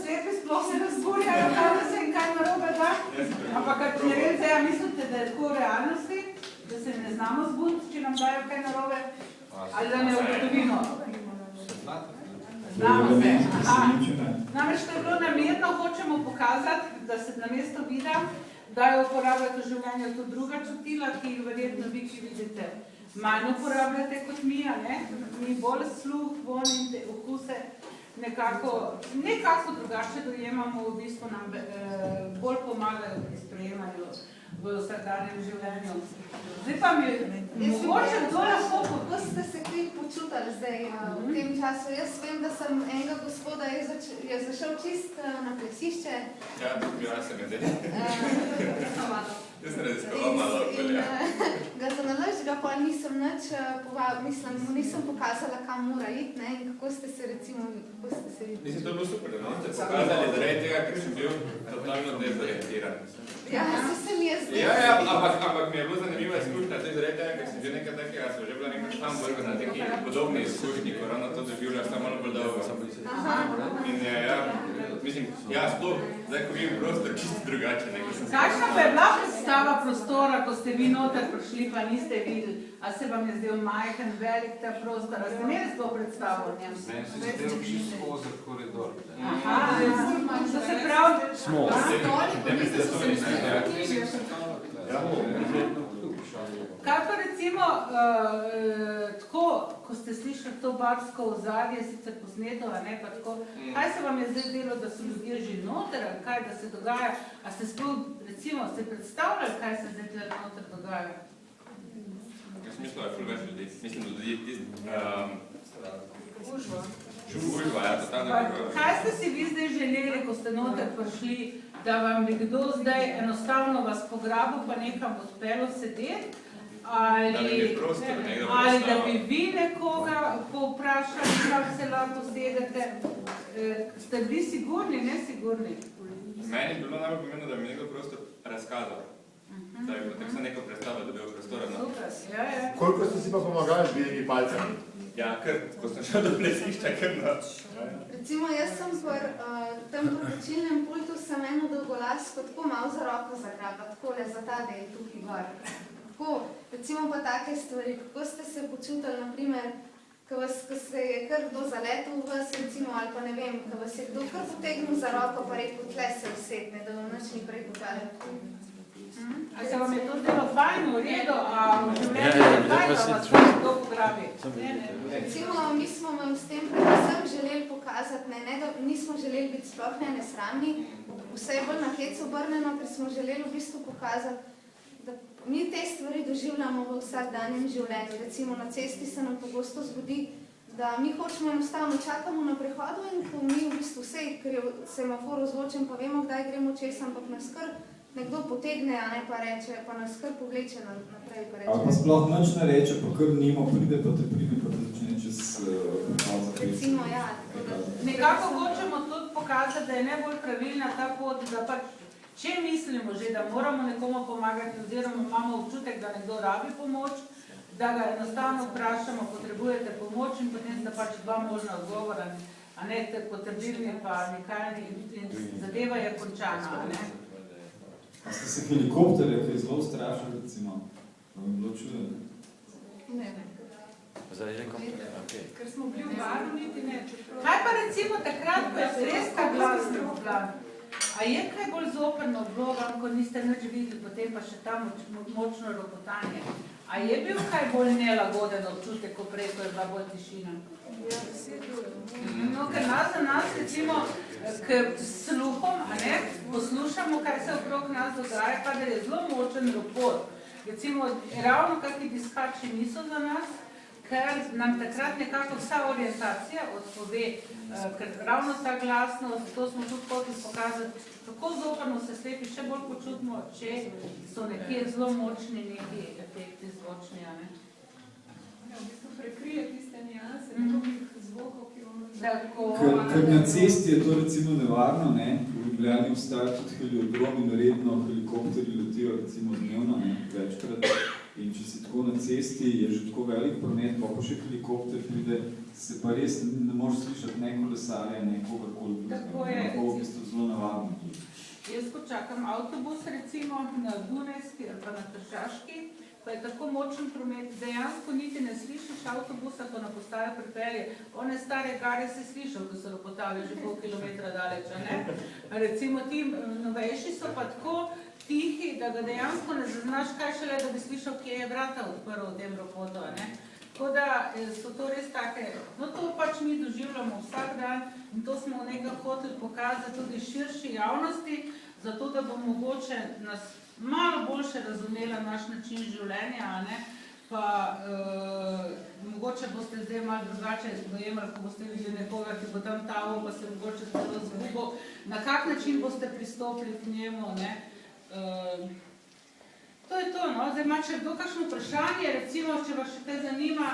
svetu sploh se razburjajo, kaj se in kaj narobe da. Ampak ne vem, zdaj, mislite, da je tako v realnosti, da se ne znamo zbuditi, če nam dajo kaj narobe, ali da ne ugotovimo. Znamo se. Namreč to je bilo namerno, hočemo pokazati, da se namesto vida dajo uporabljati v življenju tudi druga čutila, ki jih verjetno vi, ki vidite, manj uporabljate kot mi, ne? Mi bolj sluh, von in okuse nekako drugače dojemamo, v bistvu nam bolj pomagajo pri sprejemanju v vsakdanjem življenju. Zdaj pa mi mogoče kdo lahko... Kako ste se kaj počutili zdaj v tem času? Jaz vem, da sem enega gospoda je zašel čist na plesišče. Ja, tudi bila sem je zdaj. Jaz sem raziskoval malo okolja. Ga zanalaž, ga pa nisem nič mu nisem pokazala, kam mora iti, ne, in kako ste se recimo, Mislim, to je bilo super, da ste pokazali zaradi tega, ker sem bil totalno dezorientiran. Ja, se mi je zdaj. Ja, ampak mi je bilo zanimiva izkušnja, zdaj zaradi tega, ker sem bil nekaj takega, sem že bila nekaj tam vrgo na neki podobni izkušnji, ko ravno to doživljaš samo malo bolj dolgo. In mislim, sploh, zdaj ko vidim prostor, čisto drugače, nekaj sem se... Kakšna pa je bila predstava prostora, ko ste vi noter prišli, pa niste videli, a se vam je zdel majhen, velik ta prostor, a ste imeli to predstavo v njem? Ne, se zdel čisto ozek koridor. Aha, to se pravi... Smo. Kaj pa recimo, tako, ko ste slišali to barsko ozadje, sicer posneto, a ne pa tako, kaj se vam je zdaj delo, da so ljudje že noter, ali kaj, da se dogaja, a ste sploh, recimo, ste predstavljali, kaj se zdaj noter dogaja? Jaz mislim, da je ful več ljudi. Mislim, da ljudi Užva. Užva, ja, totalno. Kaj ste si vi zdaj želeli, ko ste noter prišli, da vam bi kdo zdaj enostavno vas pograbil, pa nekam odpelo sedeti? Ali da bi vi nekoga povprašali, kako se lahko sedete? Ste bili sigurni, nesigurni? Meni je bilo najbolj pomembno, da bi nekdo prosto razkazal. Da bi potem se neko predstavljal, da bi bil prostora. Super, ja. Koliko ste si pa pomagali z dvigimi palcami? Ja, ker, ko sem šel do plesišča, ker noč. Recimo, jaz sem tem pretočilnem pultu sem eno dolgolasko tako malo za roko zagrabila, takole za ta del tukaj gor. Tako, recimo pa take stvari, kako ste se počutili, naprimer, ko se je kar kdo zaletel v vas, recimo, ali pa ne vem, ko vas je kdo kar potegnil za roko, pa rekel, tle se usedne, da vam nič ni prej pokale. A se vam je to zdelo fajn, v redu, a v življenju je fajn, da vas kdo pograbi? Recimo, mi smo vam s tem predvsem želeli pokazati, da nismo želeli biti sploh nesramni, vse je bolj na hec obrneno, ker smo želeli v bistvu pokazati, da mi te stvari doživljamo v vsakdanjem življenju. Recimo, na cesti se nam pogosto zgodi, da mi hočemo enostavno čakamo na prehodu in ko mi v bistvu vse, ker je semafor ozvočen, pa vemo, kdaj gremo čez, ampak nas kar nekdo potegne, a ne pa reče, pa nas kar povleče naprej, pa reče. Ali pa sploh nič ne reče, pa kar nimo pride, pa te začne čez prehod za pet. Recimo, ja. Nekako hočemo tudi pokazati, da je najbolj pravilna ta pot, da pač, če mislimo že, da moramo nekomu pomagati, oziroma imamo občutek, da nekdo rabi pomoč, da ga enostavno vprašamo, potrebujete pomoč in potem sta pač dva možna odgovora, a ne te potrdilni pa nekajni in zadeva je končana, a ne? A ste se helikopterje, ki je zelo strašil, recimo, vam je bilo čudeno? Ne. Ker smo bili v varu, niti ne. Kaj pa recimo takrat, ko je res ta glasno plan? A je kaj bolj zoprno bilo vam, ko niste nič videli, potem pa še tam močno ropotanje? A je bil kaj bolj nelagoden občutek, ko prej, ko je bila bolj tišina? Ja, vse je bilo. No, ker za nas, recimo, k sluhom, a ne, poslušamo, kaj se okrog nas dogaja, pa da je zelo močen ropot. Recimo, ravno kakvi diskači niso za nas, ker nam takrat nekako vsa orientacija odpove, ker ravno ta glasnost, to smo tudi hoteli pokazati, kako zoprno se slepi še bolj počutimo, če so nekje zelo močni neki efekti zvočni, a ne? Ja, v bistvu prekrije tiste nijanse, nekakih zvokov, ki vam... Ker na cesti je to recimo nevarno, ne? V Ljubljani obstaja tudi heliodrom in redno helikopteri letijo recimo dnevno, ne? Večkrat. In če si tako na cesti, je že tako velik promet, pa še helikopter pride, se pa res ne moreš slišati ne kolesarja, ne kogarkoli. Tako je, recimo. počakam avtobus recimo na Dunajski ali pa na Tržaški, pa je tako močen promet, dejansko niti ne slišiš avtobusa, ko na postajo pripelje. One stare gare si slišal, ko so ropotale že pol kilometra daleč, a ne? Recimo ti novejši so pa tako tihi, da ga dejansko ne zaznaš, kaj šele, da bi slišal, kje je vrata odprl v tem ropotu, a ne? Tako da so to res take, no to pač mi doživljamo vsak dan in to smo nekaj hoteli pokazati tudi širši javnosti, zato da bo mogoče nas malo boljše razumela naš način življenja, a ne? Pa mogoče boste zdaj malo drugače dojemali, ko boste videli nekoga, ki bo tam tavo, pa se mogoče celo zgubil, na kak način boste pristopili k njemu, ne? To je to, no. Zdaj ima, če kdo kakšno vprašanje, recimo, če vas še kaj zanima,